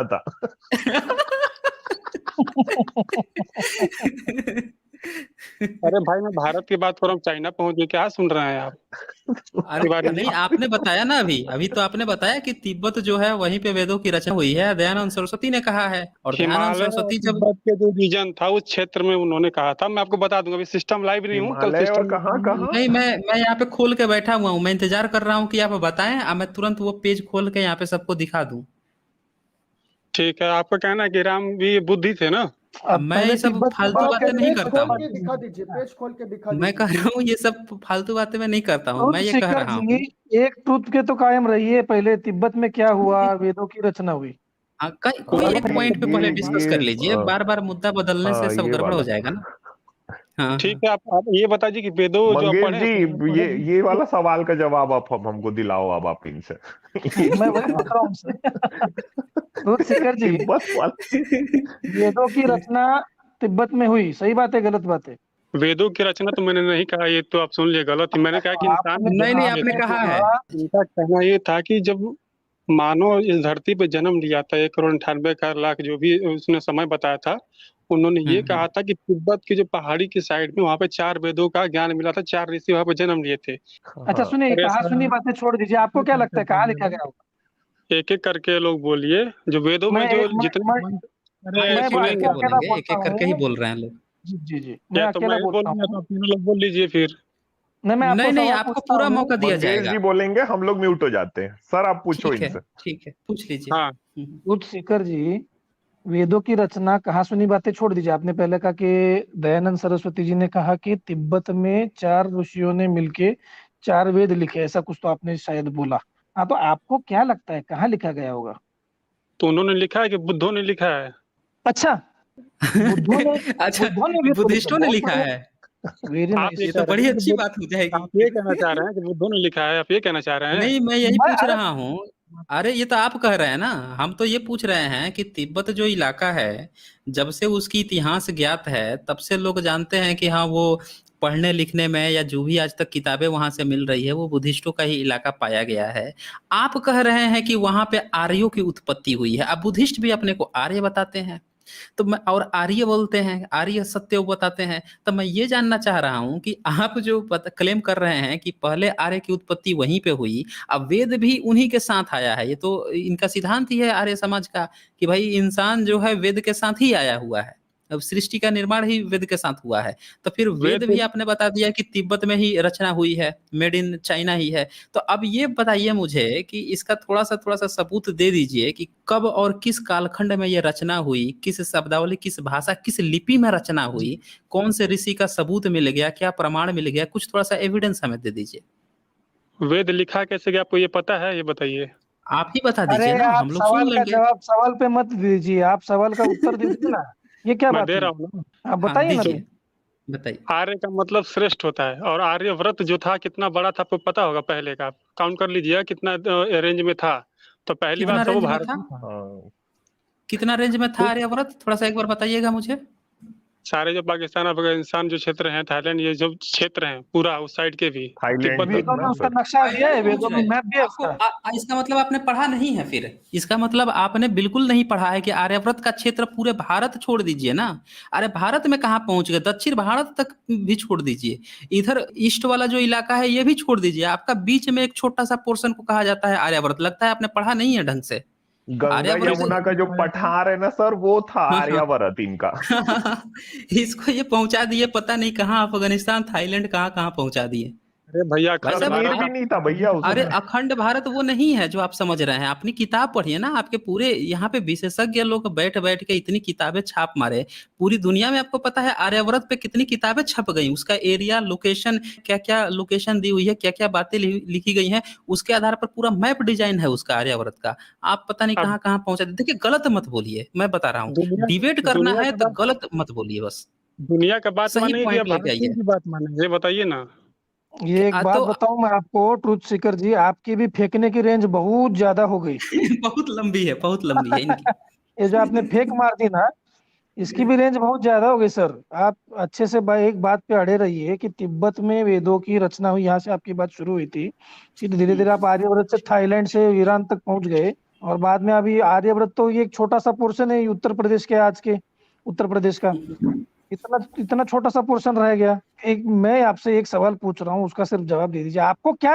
था। अरे भाई मैं भारत की बात कर रहा हूँ, चाइना पहुंच गए, क्या सुन रहे हैं आप अरे के बारे में? नहीं, आपने बताया ना अभी तो आपने बताया कि तिब्बत जो है वहीं पे वेदों की रचना हुई है, दयानंद सरस्वती ने कहा है। और दयानंद हिमालय और सरस्वती जब तिब्बत के जो रीजन था उस क्षेत्र में उन्होंने कहा था। मैं आपको बता दूंगा, अभी सिस्टम लाइव नहीं हूँ, कल हिमालय और सिस्टम कहाँ कहाँ? नहीं, मैं यहाँ पे खोल के बैठा हुआ हूँ, मैं इंतजार कर रहा हूँ कि आप बताएं, अब मैं तुरंत वो पेज खोल के यहाँ पे सबको दिखा दूं। ठीक है, आपका कहना है कि राम भी बुद्धि थे ना? अब मैं पहले ये सब तिब्बत की फालतू बात बातें नहीं पेज करता खोल हूँ। के दिखा दीजिए, पेज खोल के दिखा मैं कह दीजिए। रहा हूँ ये सब फालतू बातें मैं नहीं करता हूँ, मैं ट्रुथ ये कह सीकर रहा जी, हूँ। एक ट्रुथ के तो कायम रहिए, पहले तिब्बत में क्या हुआ, वेदों की रचना हुई। हाँ, कोई एक अरे पॉइंट पे पहले डिस्कस कर लीजिए, ये बार बार मुद्दा बदलने से हाँ सब ये गड़बड़ हो वाला। जाएगा ना। हाँ ठीक हाँ। है, आप ये बताइए कि वेदों जो आप मंगेश पढ़े हैं, जी, पुराण पढ़े हैं? ये वाला सवाल का जवाब आप हमको दिलाओ अब आप इनसे। मैं वही पूछ रहा हूँ उनसे। ट्रुथ सीकर जी, तिब्बत वाला। वेदों की रचना तिब्बत में हुई, सही बात है गलत बात है? वेदों की रचना तो मैंने नहीं कहा, ये तो आप सुन लिए गलत ही। मैंने कहा कि इंसान आपने नहीं नहीं, जन्म लिए आपने थे। कहा है। इनका कहना ये था कि जब मानव इस धरती पे जन्म लिया था, 1,98,00,000 जो भी उसने समय बताया था, उन्होंने ये कहा था कि तिब्बत की जो पहाड़ी की साइड में वहां पे 4 वेदों का ज्ञान मिला था, 4 ऋषि वहां पे जन्म लिए थे। अच्छा हाँ, सुनिए, और कहा ऐसा सुनी बातें छोड़ दीजिए, आपको क्या लगता है कहाँ लिखा गया होगा? एक एक करके लोग बोलिए, जो वेदों में मैं जो एक मैं जितने मैं, मंत्र। हाँ, अरे मैं एक एक बाकी सुनेंगे करके आप? अकेला बोलेंगे, एक बोलता एक करके ही हूँ। बोल रहे हैं लोग। जी जी जी, मैं या तो अकेला मैं बोलता बोलूंगा तो हूँ। आप तीनों लोग बोल लीजिए फिर। नहीं, मैं आपको नहीं नहीं, सवाल आपको पूछता पूरा हूँ। मौका दिया मंगेश जाएगा। जी बोलेंगे, हम लोग म्यूट हो जाते हैं। सर आप पूछो इनसे। ठीक है, पूछ लीजिए। हाँ, ट्रुथ सीकर जी, वेदों की रचना, कहा सुनी बातें छोड़ दीजिए। आपने पहले कहा कि दयानंद सरस्वती जी ने कहा कि तिब्बत में 4 ऋषियों ने मिलके 4 वेद लिखे, ऐसा कुछ तो आपने शायद बोला। हाँ, तो आपको क्या लगता है कहाँ लिखा गया होगा? तो उन्होंने लिखा है कि बुद्धों ने लिखा है? अच्छा, बुद्धों ने अच्छा, बुद्धों ने भी तो लिखा, बुद्धिस्टों ने बहुत लिखा बढ़िया, है। वेरी आप ये ये नाइस। तो कह रहे बड़ी हैं कि अच्छी बात हो जाएगी आप ये फिर। कहना चाह रहे हैं कि बुद्धों ने लिखा है? आप ये कहना चाह रहे हैं? नहीं, मैं यही मैं पूछ अरे रहा हूँ। अरे ये तो आप कह रहे हैं ना, हम तो ये पूछ रहे हैं कि तिब्बत जो इलाका है, जब से उसकी इतिहास ज्ञात है तब से लोग जानते हैं कि हाँ, वो पढ़ने लिखने में या जो भी आज तक किताबें वहां से मिल रही है वो बुद्धिस्टों का ही इलाका पाया गया है। आप कह रहे हैं कि वहां पे आर्यों की उत्पत्ति हुई है। अब बुद्धिस्ट भी अपने को आर्य बताते हैं, तो मैं और आर्य बोलते हैं, आर्य सत्य बताते हैं। तो मैं ये जानना चाह रहा हूं कि आप जो क्लेम कर रहे हैं कि पहले आर्य की उत्पत्ति वहीं पे हुई, अब वेद भी उन्हीं के साथ आया है, ये तो इनका सिद्धांत ही है आर्य समाज का कि भाई इंसान जो है वेद के साथ ही आया हुआ है, अब सृष्टि का निर्माण ही वेद के साथ हुआ है। तो फिर वेद वेद भी आपने बता दिया कि तिब्बत में ही रचना हुई है, मेड इन चाइना ही है। तो अब ये बताइए मुझे कि इसका थोड़ा सा सबूत दे दीजिए कि कब और किस कालखंड में ये रचना हुई, किस शब्दावली, किस भाषा, किस लिपि में रचना हुई, कौन से ऋषि का सबूत मिल गया, क्या प्रमाण मिल गया, कुछ थोड़ा सा एविडेंस हमें दे दीजिए। वेद लिखा कैसे गया, आपको ये पता है? ये बताइए। आप ही बता अरे दीजिए ना, आप हम लोग सुन सवाल का लेंगे। जवाब सवाल पे मत दीजिए, आप सवाल का उत्तर दीजिए ना। ये क्या मैं बात दे हुई? रहा हूँ ना। आप हाँ बताइए ना। दीजिए, बताइए। आर्य का मतलब श्रेष्ठ होता है, और आर्यव्रत जो था कितना बड़ा था आपको पता होगा? पहले का आप काउंट कर लीजिए कितना रेंज में था। तो पहली कितना बात तो वो रेंज में भारत था? में था। हाँ, कितना रेंज में था ठीक। आर्यव्रत, थोड़ा सा एक बार बताइएगा मुझे। सारे जो पाकिस्तान अफगानिस्तान जो क्षेत्र हैं, थाईलैंड, ये जो क्षेत्र हैं पूरा उस साइड के भी, थाईलैंड तिब्बत तक वेदों तक। में ना उसका सर? नक्शा दिया है, थाईलैंड पहुंच वेदों में गए मैप भी है आपको? उसका। इसका मतलब आपने पढ़ा नहीं है फिर, इसका मतलब आपने बिल्कुल नहीं पढ़ा है कि आर्यव्रत का क्षेत्र पूरे भारत छोड़ दीजिए ना। अरे भारत में कहाँ पहुंच गए, दक्षिण भारत तक भी छोड़ दीजिए, इधर ईस्ट वाला जो इलाका है ये भी छोड़ दीजिए, आपका बीच में एक छोटा सा पोर्शन को कहा जाता है आर्यव्रत। लगता है आपने पढ़ा नहीं है ढंग से गंगा आर्यव्रत। यमुना का जो पठार है ना सर, वो था हाँ हाँ। आर्यावर्त इनका। इसको ये पहुंचा दिए पता नहीं कहाँ, अफगानिस्तान, थाईलैंड, कहाँ कहाँ पहुंचा दिए। अरे भैया, भाई अखंड साहब कश्मीर भी भारत। नहीं था भैया अरे उसमें। अखंड भारत वो नहीं है जो आप समझ रहे हैं, अपनी किताब पढ़िए ना। आपके पूरे यहाँ पे विशेषज्ञ लोग बैठ बैठ के इतनी किताबें छाप मारे, पूरी दुनिया में आपको पता है आर्यव्रत पे कितनी किताबें छप गई, उसका एरिया, लोकेशन, क्या क्या लोकेशन दी हुई है, क्या क्या बातें लिखी गई हैं, उसके आधार पर पूरा मैप डिजाइन है उसका आर्यव्रत का। आप पता नहीं अब कहाँ कहाँ पहुंचा दे। देखिए गलत मत बोलिए, मैं बता रहा हूँ, दुनिया डिबेट करना दुनिया है का तो बात गलत मत बोलिए बस, दुनिया का बात सही मानेंगे या पॉइंट लेके भारत की आइए। ही बात मानेंगे? ये बताइए ना। ये एक बात तो बताऊं मैं आपको ट्रुथ सीकर जी, आपकी भी फेंकने की रेंज बहुत ज्यादा हो गई। बहुत लंबी है, बहुत लंबी है इनकी। ये जो आपने फेंक मार दी ना, इसकी भी रेंज बहुत ज्यादा हो गई सर। आप अच्छे से एक बात पे अड़े रहिए कि तिब्बत में वेदों की रचना हुई, यहाँ से आपकी बात शुरू हुई थी, फिर धीरे धीरे आप आर्यव्रत से थाईलैंड से ईरान तक पहुंच गए, और बाद में अभी आर्यव्रत तो ये एक छोटा सा पोर्शन है उत्तर प्रदेश के, आज के उत्तर प्रदेश का इतना इतना छोटा सा पोर्शन रह गया। एक मैं आपसे एक सवाल पूछ रहा हूँ, उसका सिर्फ जवाब दे दीजिए। आपको क्या